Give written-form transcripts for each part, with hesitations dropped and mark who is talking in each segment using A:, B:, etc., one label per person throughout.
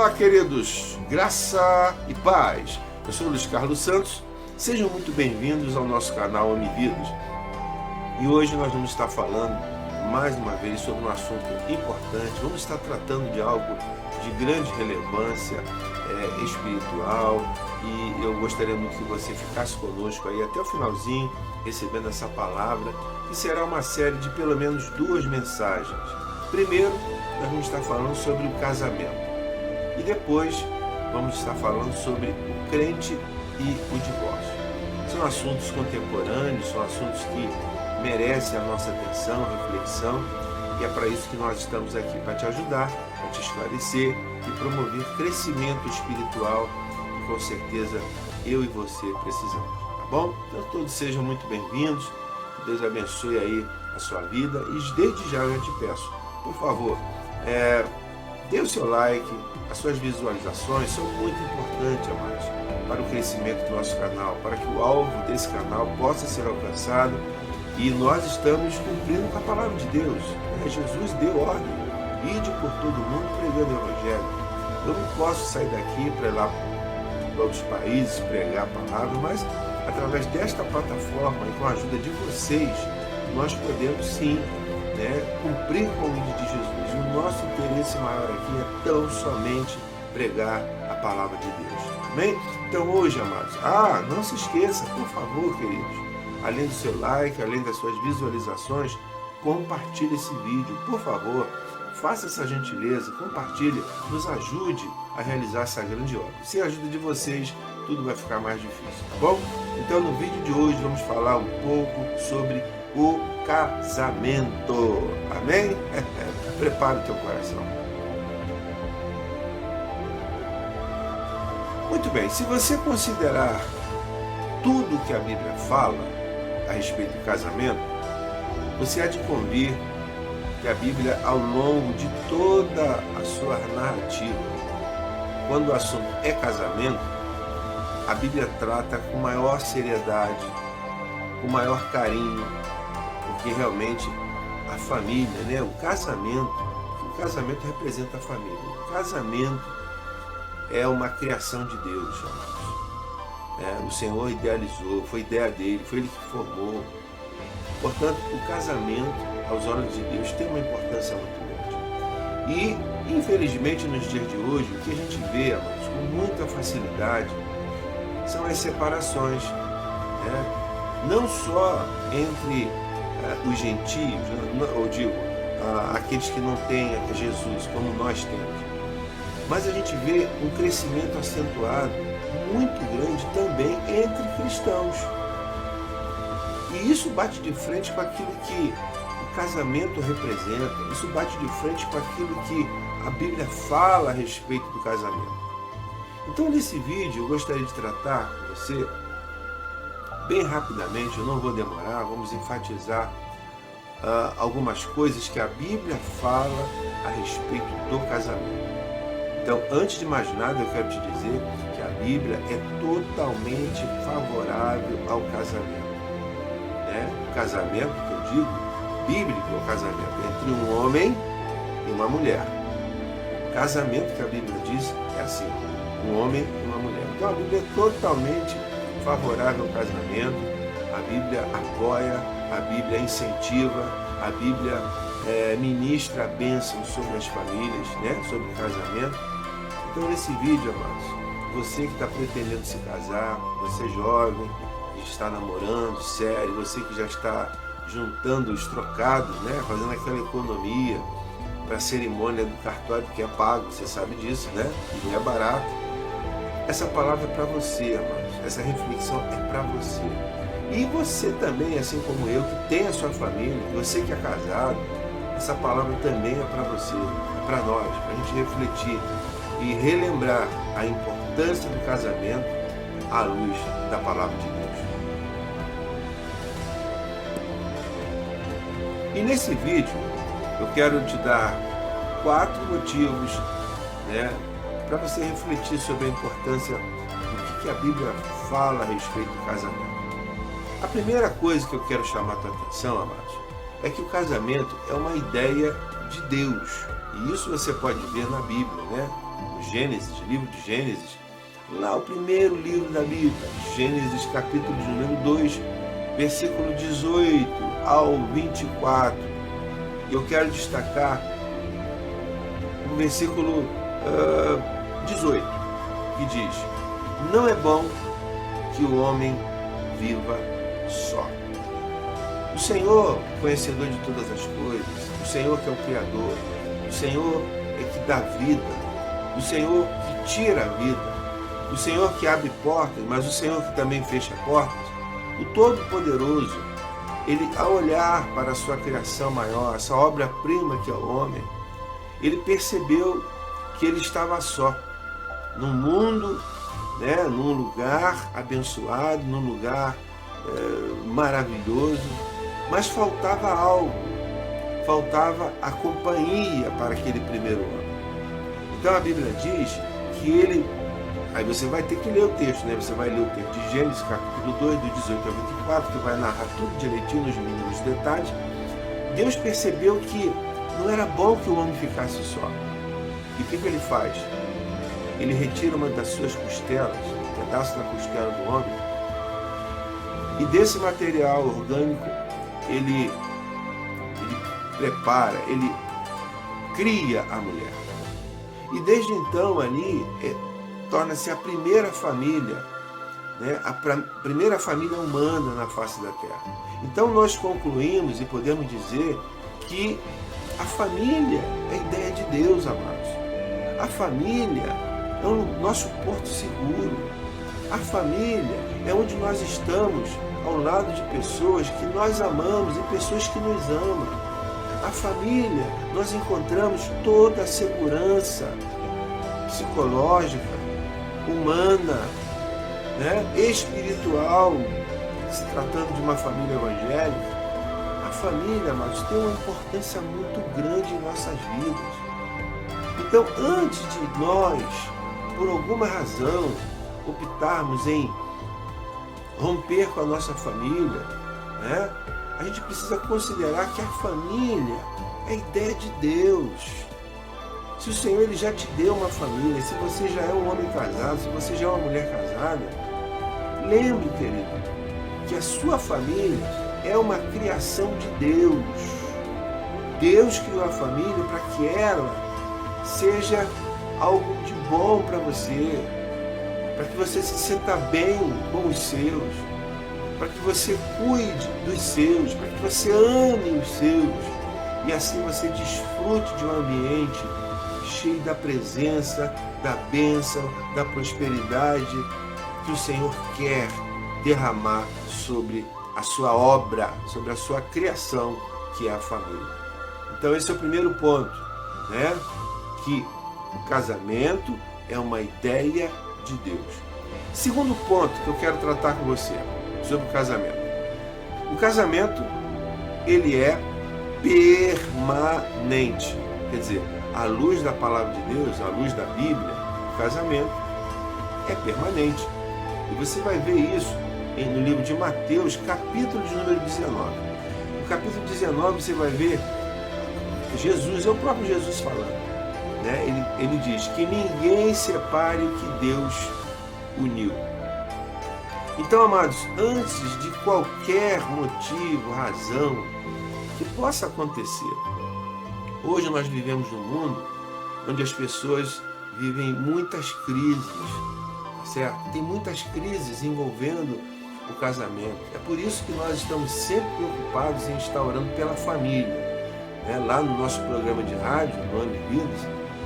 A: Olá, queridos, graça e paz. Eu sou o Luiz Carlos Santos, sejam muito bem-vindos ao nosso canal Homem Vidas. E hoje nós vamos estar falando mais uma vez sobre um assunto importante. Vamos estar tratando de algo de grande relevância espiritual, e eu gostaria muito que você ficasse conosco aí até o finalzinho, recebendo essa palavra, que será uma série de pelo menos 2 mensagens. Primeiro, nós vamos estar falando sobre o casamento. E depois vamos estar falando sobre o crente e o divórcio. São assuntos contemporâneos, são assuntos que merecem a nossa atenção, reflexão, e é para isso que nós estamos aqui, para te ajudar, para te esclarecer e promover crescimento espiritual, que com certeza eu e você precisamos, tá bom? Então todos sejam muito bem-vindos, que Deus abençoe aí a sua vida, e desde já eu te peço, por favor, dê o seu like. As suas visualizações são muito importantes, amados, para o crescimento do nosso canal, para que o alvo desse canal possa ser alcançado, e nós estamos cumprindo com a palavra de Deus. Jesus deu ordem: ide por todo mundo pregando o Evangelho. Eu não posso sair daqui para ir lá para outros países pregar a palavra, mas através desta plataforma e com a ajuda de vocês, nós podemos sim cumprir com o ídolo de Jesus. E o nosso interesse maior aqui é tão somente pregar a palavra de Deus. Amém? Então hoje, amados, não se esqueça, por favor, queridos, além do seu like, além das suas visualizações, compartilhe esse vídeo, por favor. Faça essa gentileza, compartilhe, nos ajude a realizar essa grande obra. Sem a ajuda de vocês, tudo vai ficar mais difícil, tá bom? Então no vídeo de hoje vamos falar um pouco sobre o casamento. Amém? Prepara o teu coração. Muito bem, se você considerar tudo que a Bíblia fala a respeito do casamento, você há de convir que a Bíblia, ao longo de toda a sua narrativa, quando o assunto é casamento, a Bíblia trata com maior seriedade, com maior carinho, porque realmente a família, o casamento representa a família. O casamento é uma criação de Deus, amados. O Senhor idealizou, foi ideia dele, foi ele que formou. Portanto, o casamento, aos olhos de Deus, tem uma importância muito grande. E, infelizmente, nos dias de hoje, o que a gente vê, amados, com muita facilidade, são as separações, não só entre os gentios, aqueles que não têm Jesus, como nós temos, mas a gente vê um crescimento acentuado, muito grande também entre cristãos. E isso bate de frente com aquilo que o casamento representa, isso bate de frente com aquilo que a Bíblia fala a respeito do casamento. Então, nesse vídeo, eu gostaria de tratar com você, bem rapidamente, eu não vou demorar, vamos enfatizar algumas coisas que a Bíblia fala a respeito do casamento. Então, antes de mais nada, eu quero te dizer que a Bíblia é totalmente favorável ao casamento. O casamento, que eu digo, bíblico é o casamento entre um homem e uma mulher. O casamento que a Bíblia diz é assim: um homem e uma mulher. Então, a Bíblia é totalmente favorável ao casamento, a Bíblia apoia, a Bíblia incentiva, a Bíblia ministra a bênção sobre as famílias, sobre o casamento. Então, nesse vídeo, amados, você que está pretendendo se casar, você jovem, que está namorando, sério, você que já está juntando os trocados, fazendo aquela economia para a cerimônia do cartório, que é pago, você sabe disso, e não é barato. Essa palavra é para você, amados. Essa reflexão é para você. E você também, assim como eu, que tem a sua família, você que é casado, essa palavra também é para você, é para nós, para a gente refletir e relembrar a importância do casamento à luz da palavra de Deus. E nesse vídeo, eu quero te dar 4 motivos, para você refletir sobre a importância do que a Bíblia fala a respeito do casamento. A primeira coisa que eu quero chamar a tua atenção, amados, é que o casamento é uma ideia de Deus. E isso você pode ver na Bíblia, no Gênesis, livro de Gênesis, lá o primeiro livro da Bíblia, Gênesis capítulo de número 2, versículo 18 ao 24. Eu quero destacar o versículo 18, que diz: não é bom que o homem viva só. O Senhor, conhecedor de todas as coisas, o Senhor que é o Criador, o Senhor é que dá vida, o Senhor que tira a vida, o Senhor que abre portas, mas o Senhor que também fecha portas, o Todo-Poderoso, ele, ao olhar para a sua criação maior, essa obra-prima que é o homem, ele percebeu que ele estava só, num mundo, num lugar abençoado, num lugar maravilhoso, mas faltava algo, faltava a companhia para aquele primeiro homem. Então a Bíblia diz que ele, aí você vai ter que ler o texto, você vai ler o texto de Gênesis capítulo 2, do 18 ao 24, que vai narrar tudo direitinho, nos mínimos detalhes. Deus percebeu que não era bom que o homem ficasse só. E o que ele faz? Ele retira uma das suas costelas, um pedaço da costela do homem, e desse material orgânico ele prepara, ele cria a mulher. E desde então ali torna-se a primeira família, a primeira família humana na face da terra. Então nós concluímos e podemos dizer que a família é a ideia de Deus, amados. A família é o nosso porto seguro. A família é onde nós estamos ao lado de pessoas que nós amamos e pessoas que nos amam. A família, nós encontramos toda a segurança psicológica, humana, espiritual, se tratando de uma família evangélica. A família, amados, tem uma importância muito grande em nossas vidas. Então, antes de nós, por alguma razão, optarmos em romper com a nossa família, a gente precisa considerar que a família é a ideia de Deus. Se o Senhor ele já te deu uma família, se você já é um homem casado, se você já é uma mulher casada, lembre, querido, que a sua família é uma criação de Deus. Deus criou a família para que ela seja algo de bom para você, para que você se sinta bem com os seus, para que você cuide dos seus, para que você ame os seus, e assim você desfrute de um ambiente cheio da presença, da bênção, da prosperidade que o Senhor quer derramar sobre a sua obra, sobre a sua criação, que é a família. Então esse é o primeiro ponto, que o casamento é uma ideia de Deus. Segundo ponto que eu quero tratar com você sobre o casamento. O casamento, ele é permanente. Quer dizer, à luz da palavra de Deus, à luz da Bíblia, o casamento é permanente. E você vai ver isso no livro de Mateus, capítulo de número 19. No capítulo 19 você vai ver Jesus, é o próprio Jesus falando. Ele diz que ninguém separe o que Deus uniu. Então, amados, antes de qualquer motivo, razão que possa acontecer, hoje nós vivemos num mundo onde as pessoas vivem muitas crises, certo? Tem muitas crises envolvendo o casamento. É por isso que nós estamos sempre preocupados em estar orando pela família. Lá no nosso programa de rádio, no Ame Vidas,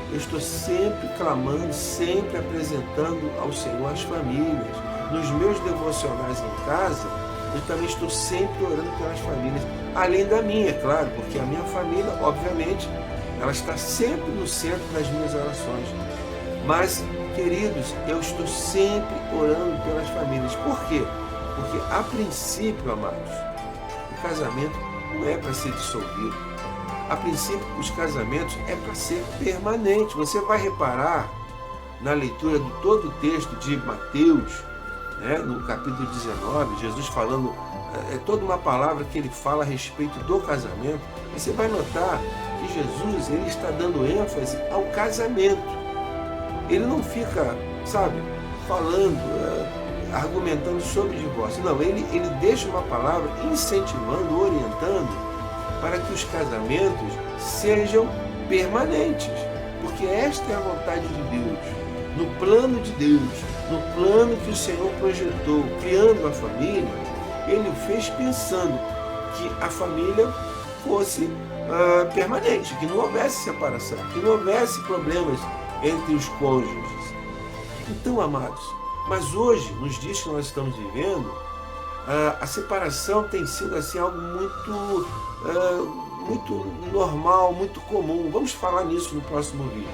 A: eu estou sempre clamando, sempre apresentando ao Senhor as famílias. Nos meus devocionais em casa, eu também estou sempre orando pelas famílias. Além da minha, é claro, porque a minha família, obviamente, ela está sempre no centro das minhas orações. Mas, queridos, eu estou sempre orando pelas famílias. Por quê? Porque, a princípio, amados, o casamento não é para ser dissolvido. A princípio, os casamentos é para ser permanente. Você vai reparar na leitura de todo o texto de Mateus, no capítulo 19, Jesus falando, é toda uma palavra que ele fala a respeito do casamento. Você vai notar que Jesus ele está dando ênfase ao casamento. ele não fica, sabe, falando, argumentando sobre divórcio. Não, ele deixa uma palavra incentivando, orientando para que os casamentos sejam permanentes. Porque esta é a vontade de Deus. No plano de Deus, no plano que o Senhor projetou, criando a família, ele fez pensando que a família fosse permanente, que não houvesse separação, que não houvesse problemas entre os cônjuges. Então, amados, mas hoje, nos dias que nós estamos vivendo, a separação tem sido assim algo muito normal, muito comum. Vamos falar nisso no próximo vídeo.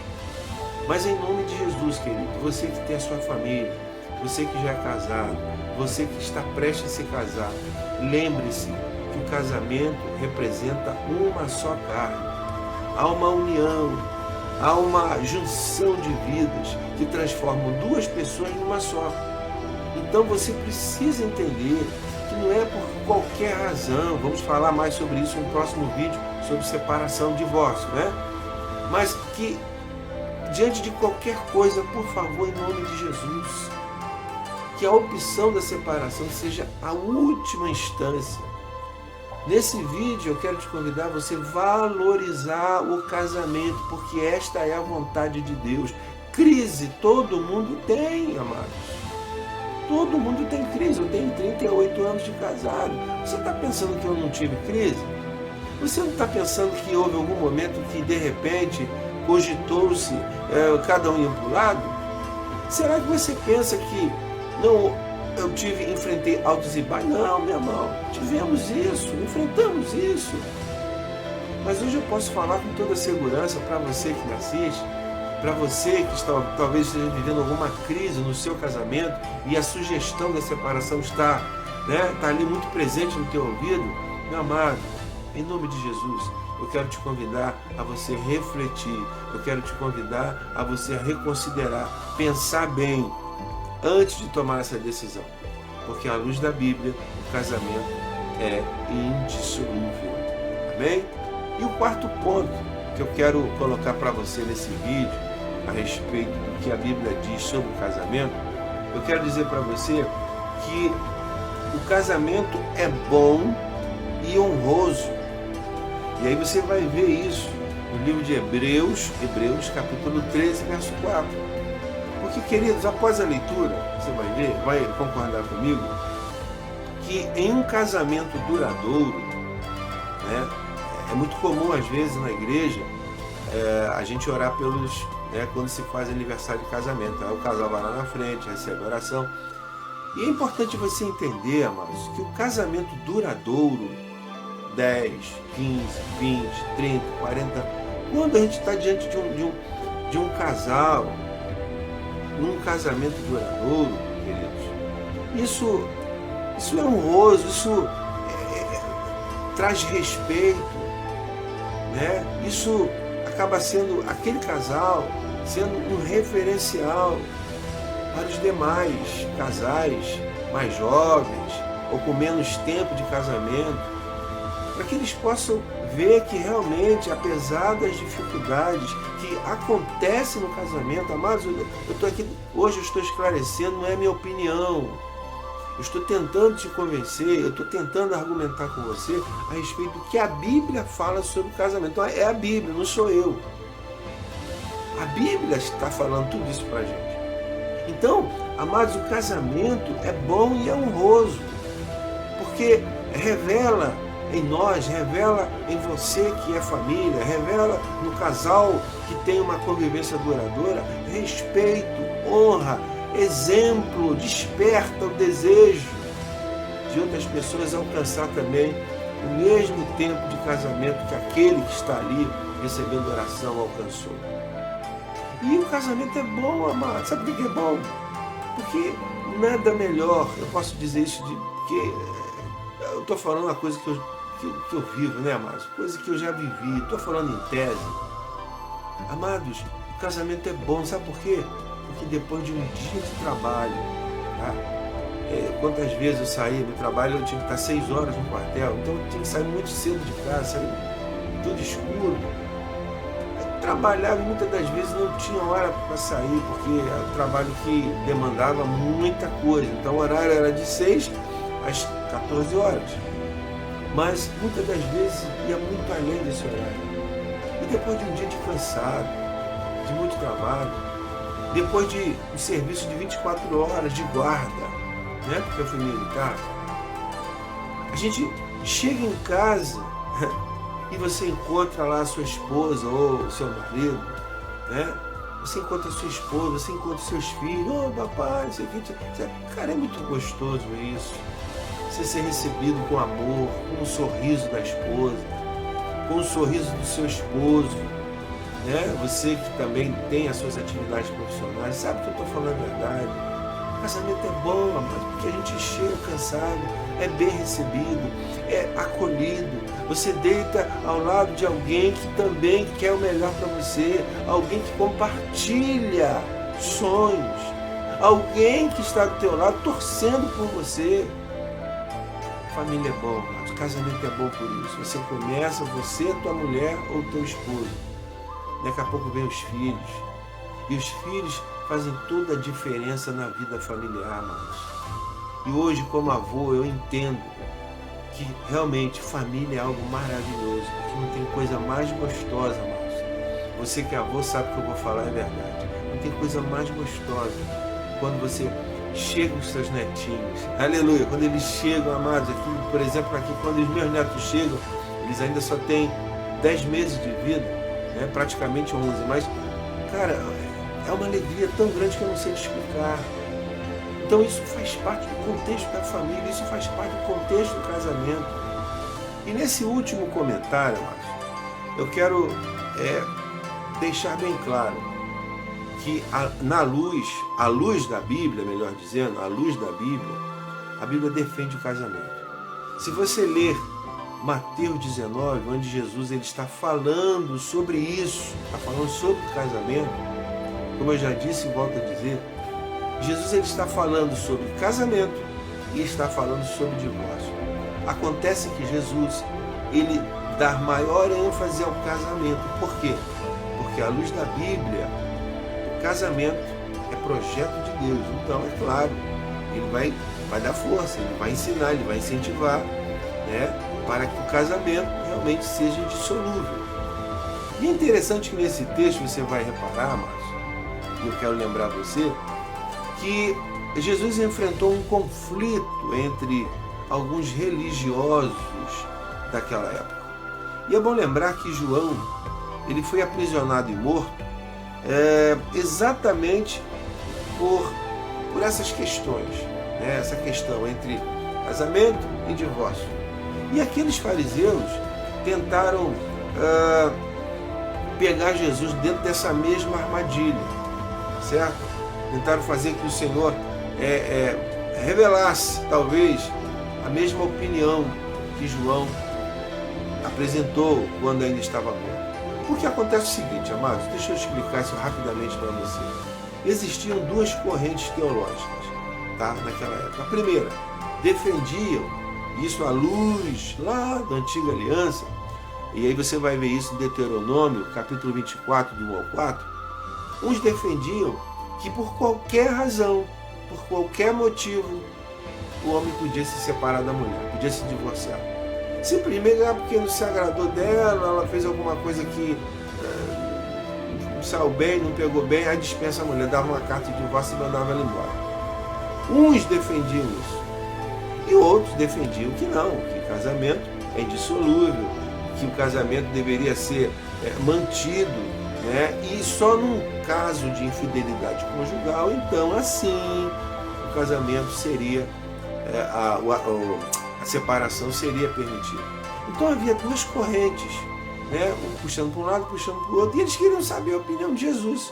A: Mas em nome de Jesus, querido, você que tem a sua família, você que já é casado, você que está prestes a se casar, lembre-se que o casamento representa uma só carne. Há uma união, há uma junção de vidas que transformam duas pessoas numa só. Então você precisa entender que não é por qualquer razão. Vamos falar mais sobre isso no próximo vídeo, sobre separação, divórcio, né? Mas que diante de qualquer coisa, por favor, em nome de Jesus, que a opção da separação seja a última instância. Nesse vídeo eu quero te convidar a você valorizar o casamento, porque esta é a vontade de Deus. Crise todo mundo tem, amados. Todo mundo tem crise. Eu tenho 38 anos de casado. Você está pensando que eu não tive crise? Você não está pensando que houve algum momento que de repente cogitou-se cada um ia para o lado? Será que você pensa que não, enfrentei altos e baixos? Não, meu irmão, tivemos isso, enfrentamos isso. Mas hoje eu posso falar com toda segurança para você que me assiste, para você que talvez esteja vivendo alguma crise no seu casamento e a sugestão da separação está ali muito presente no teu ouvido. Meu amado, em nome de Jesus, eu quero te convidar a você refletir, eu quero te convidar a você reconsiderar, pensar bem antes de tomar essa decisão. Porque à luz da Bíblia, o casamento é indissolúvel. Amém? E o quarto ponto que eu quero colocar para você nesse vídeo, a respeito do que a Bíblia diz sobre o casamento, eu quero dizer para você que o casamento é bom e honroso. E aí você vai ver isso no livro de Hebreus capítulo 13, verso 4. Porque, queridos, após a leitura, você vai ver, vai concordar comigo, que em um casamento duradouro, é muito comum às vezes na igreja a gente orar pelos, quando se faz aniversário de casamento. Aí o casal vai lá na frente, recebe a oração. E é importante você entender, amados, que o casamento duradouro, 10, 15, 20, 30, 40, quando a gente está diante de um casal, num casamento duradouro, queridos, isso é honroso, isso traz respeito, Isso acaba sendo, aquele casal, sendo um referencial para os demais casais mais jovens ou com menos tempo de casamento, para que eles possam ver que realmente, apesar das dificuldades que acontecem no casamento, amados, eu estou aqui, hoje eu estou esclarecendo, não é minha opinião, eu estou tentando te convencer, eu estou tentando argumentar com você a respeito do que a Bíblia fala sobre o casamento. Então é a Bíblia, não sou eu. A Bíblia está falando tudo isso para a gente. Então, amados, o casamento é bom e é honroso, porque revela em nós, revela em você que é família, revela no casal que tem uma convivência duradoura, respeito, honra, exemplo, desperta o desejo de outras pessoas alcançar também o mesmo tempo de casamento que aquele que está ali recebendo oração alcançou. E o casamento é bom, amado. Sabe por que é bom? Porque nada melhor, eu posso dizer isso porque eu estou falando uma coisa que eu vivo, amados? Coisa que eu já vivi, estou falando em tese. Amados, o casamento é bom, sabe por quê? Porque depois de um dia de trabalho, quantas vezes eu saía do trabalho, eu tinha que estar 6 horas no quartel, então eu tinha que sair muito cedo de casa, sair tudo escuro. trabalhava e muitas das vezes não tinha hora para sair, porque era um trabalho que demandava muita coisa. Então o horário era de 6 às 14 horas. Mas muitas das vezes ia muito além desse horário. E depois de um dia de cansado, de muito trabalho, depois de um serviço de 24 horas de guarda, né? Porque eu fui militar, a gente chega em casa e você encontra lá a sua esposa ou seu marido, né? Você encontra a sua esposa, você encontra os seus filhos, ô papai, isso aqui. Cara, é muito gostoso isso. Você ser recebido com amor, com um sorriso da esposa, com um sorriso do seu esposo, né? Você que também tem as suas atividades profissionais, sabe que eu estou falando a verdade. O casamento é bom, amado, porque a gente chega cansado, é bem recebido, é acolhido. Você deita ao lado de alguém que também quer o melhor para você, alguém que compartilha sonhos, alguém que está do teu lado torcendo por você. Família é bom, amado. Casamento é bom por isso. Você começa, você, tua mulher ou teu esposo. Daqui a pouco vem os filhos. E os filhos fazem toda a diferença na vida familiar, amados. E hoje, como avô, eu entendo que realmente família é algo maravilhoso, que não tem coisa mais gostosa, amados. Você que é avô sabe que eu vou falar é verdade. Não tem coisa mais gostosa quando você chega os seus netinhos. Aleluia! Quando eles chegam, amados, aqui, por exemplo, aqui quando os meus netos chegam, eles ainda só têm 10 meses de vida, né? Praticamente 11, mas, cara, é uma alegria tão grande que eu não sei te explicar. Então isso faz parte do contexto da família, isso faz parte do contexto do casamento. E nesse último comentário, amados, eu quero deixar bem claro que a luz da Bíblia, melhor dizendo, a luz da Bíblia, a Bíblia defende o casamento. Se você ler Mateus 19, onde Jesus ele está falando sobre isso, está falando sobre o casamento, como eu já disse e volto a dizer, Jesus ele está falando sobre casamento e está falando sobre divórcio. Acontece que Jesus ele dá maior ênfase ao casamento. Por quê? Porque à luz da Bíblia, o casamento é projeto de Deus. Então, é claro, ele vai dar força, ele vai ensinar, ele vai incentivar, né, para que o casamento realmente seja indissolúvel. E é interessante que nesse texto você vai reparar, amados, e eu quero lembrar você, que Jesus enfrentou um conflito entre alguns religiosos daquela época. E é bom lembrar que João ele foi aprisionado e morto exatamente por essas questões, né? Essa questão entre casamento e divórcio. E aqueles fariseus tentaram pegar Jesus dentro dessa mesma armadilha, certo? Tentaram fazer que o Senhor revelasse, talvez, a mesma opinião que João apresentou quando ainda estava morto. Porque acontece o seguinte, amados, deixa eu explicar isso rapidamente para você. Existiam duas correntes teológicas, tá, naquela época. A primeira, defendiam, isso à luz lá da antiga aliança, e aí você vai ver isso em Deuteronômio, capítulo 24, do 1 ao 4, uns defendiam que por qualquer razão, por qualquer motivo, o homem podia se separar da mulher, podia se divorciar. Simplesmente porque não se agradou dela, ela fez alguma coisa que não saiu bem, não pegou bem, aí dispensa a mulher, dava uma carta de divórcio e mandava ela embora. Uns defendiam isso, e outros defendiam que não, que o casamento é indissolúvel, que o casamento deveria ser mantido, né? E só num caso de infidelidade conjugal, então assim o casamento seria, a separação seria permitida. Então havia duas correntes, né? Um puxando para um lado, puxando para o outro, e eles queriam saber a opinião de Jesus.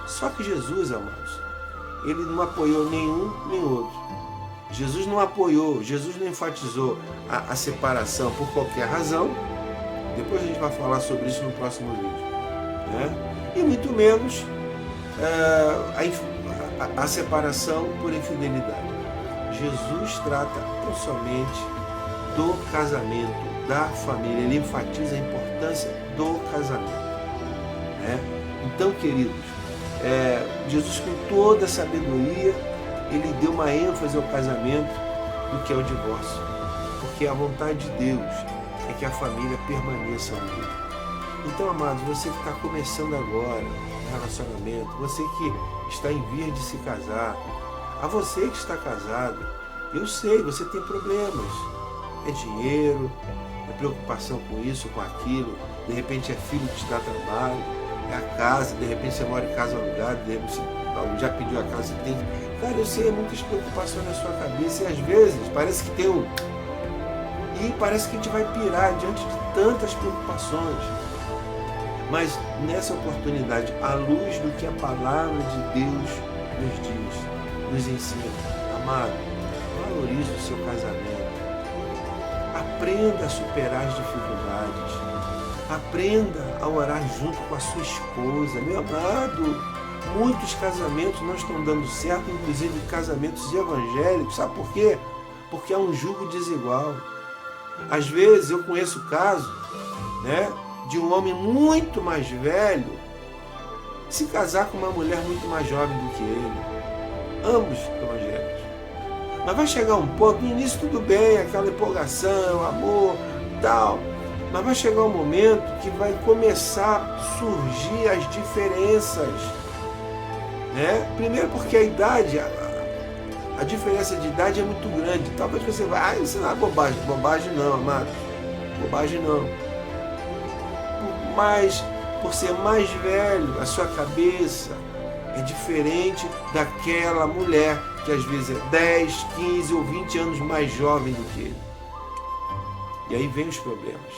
A: Só que Jesus, amados, ele não apoiou nenhum nem outro. Jesus não apoiou, Jesus não enfatizou a separação por qualquer razão. Depois a gente vai falar sobre isso no próximo vídeo, né? E muito menos a separação por infidelidade. Jesus trata tão somente do casamento, da família. Ele enfatiza a importância do casamento. né? Então, queridos, Jesus, com toda a sabedoria, ele deu uma ênfase ao casamento do que ao divórcio, porque a vontade de Deus é que a família permaneça unida. Então, amados, você que está começando agora um relacionamento, você que está em vias de se casar, a você que está casado, eu sei, você tem problemas, é dinheiro, é preocupação com isso, com aquilo, de repente é filho que te dá trabalho, é a casa, de repente você mora em casa alugada, de repente você já pediu a casa, você tem. Cara, eu sei, é muitas preocupações na sua cabeça e às vezes parece que tem um. E parece que a gente vai pirar diante de tantas preocupações. Mas nessa oportunidade, à luz do que a palavra de Deus nos diz, nos ensina, amado, valorize o seu casamento. Aprenda a superar as dificuldades. Aprenda a orar junto com a sua esposa. Meu amado, muitos casamentos não estão dando certo, inclusive casamentos evangélicos. Sabe por quê? Porque há um jugo desigual. Às vezes eu conheço o caso, né, de um homem muito mais velho se casar com uma mulher muito mais jovem do que ele. Ambos evangélicos. Mas vai chegar um ponto, no início tudo bem, aquela empolgação, amor, tal. Mas vai chegar um momento que vai começar a surgir as diferenças, né? Primeiro porque a idade, a diferença de idade é muito grande. Talvez você vai, isso não é bobagem. Bobagem não, amado. Bobagem não. Mas por ser mais velho, a sua cabeça é diferente daquela mulher que às vezes é 10, 15 ou 20 anos mais jovem do que ele. E aí vem os problemas.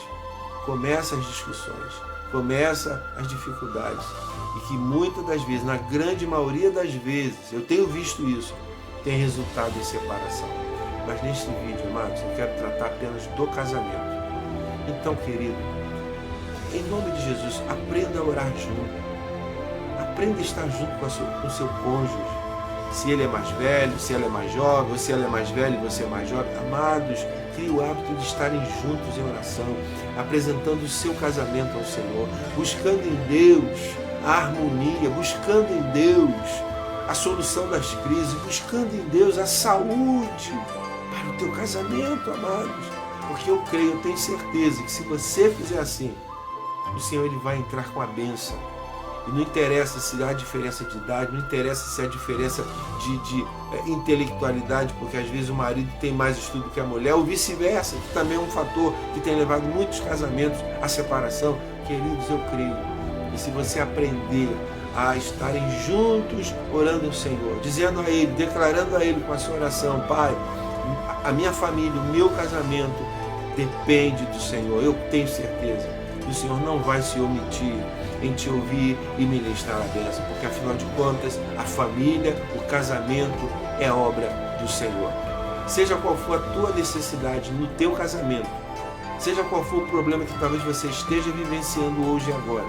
A: Começam as discussões, começam as dificuldades. E que muitas das vezes, na grande maioria das vezes, eu tenho visto isso, tem resultado em separação. Mas neste vídeo, amados, eu quero tratar apenas do casamento. Então, querido, em nome de Jesus, aprenda a orar junto. Aprenda a estar junto com o seu cônjuge. Se ele é mais velho, se ela é mais jovem, ou se ela é mais velha e você é mais jovem. Amados, crie o hábito de estarem juntos em oração, apresentando o seu casamento ao Senhor, buscando em Deus a harmonia, buscando em Deus a solução das crises, buscando em Deus a saúde para o teu casamento, amados. Porque eu creio, eu tenho certeza que se você fizer assim, o Senhor ele vai entrar com a bênção. E não interessa se há diferença de idade, não interessa se há diferença de intelectualidade, porque às vezes o marido tem mais estudo que a mulher, ou vice-versa, que também é um fator que tem levado muitos casamentos à separação. Queridos, eu creio. E se você aprender a estarem juntos orando ao Senhor, dizendo a Ele, declarando a Ele com a sua oração, Pai, a minha família, o meu casamento depende do Senhor, eu tenho certeza. O Senhor não vai se omitir em te ouvir e ministrar a bênção, porque afinal de contas, a família, o casamento é obra do Senhor. Seja qual for a tua necessidade no teu casamento, seja qual for o problema que talvez você esteja vivenciando hoje e agora,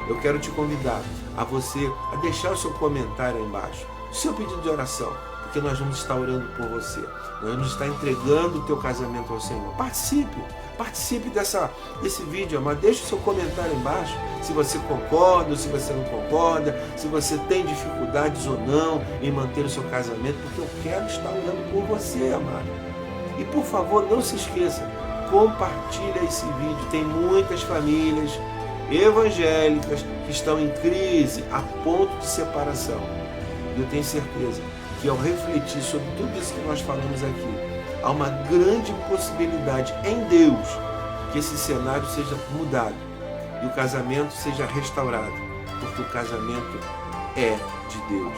A: eu quero te convidar a você a deixar o seu comentário aí embaixo, o seu pedido de oração, porque nós vamos estar orando por você, nós vamos estar entregando o teu casamento ao Senhor. Participe desse vídeo, mas deixe o seu comentário embaixo, se você concorda ou se você não concorda, se você tem dificuldades ou não em manter o seu casamento, porque eu quero estar orando por você, amado. E por favor, não se esqueça, compartilha esse vídeo, tem muitas famílias evangélicas que estão em crise a ponto de separação. E eu tenho certeza que ao refletir sobre tudo isso que nós falamos aqui, há uma grande possibilidade em Deus que esse cenário seja mudado e o casamento seja restaurado, porque o casamento é de Deus.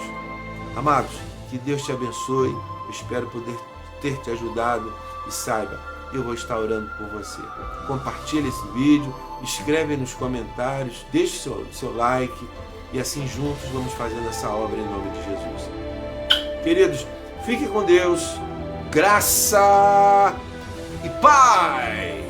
A: Amados, que Deus te abençoe, eu espero poder ter te ajudado e saiba, eu vou estar orando por você. Compartilhe esse vídeo, escreve nos comentários, deixe seu like e assim juntos vamos fazendo essa obra em nome de Jesus. Queridos, fiquem com Deus, graça e paz!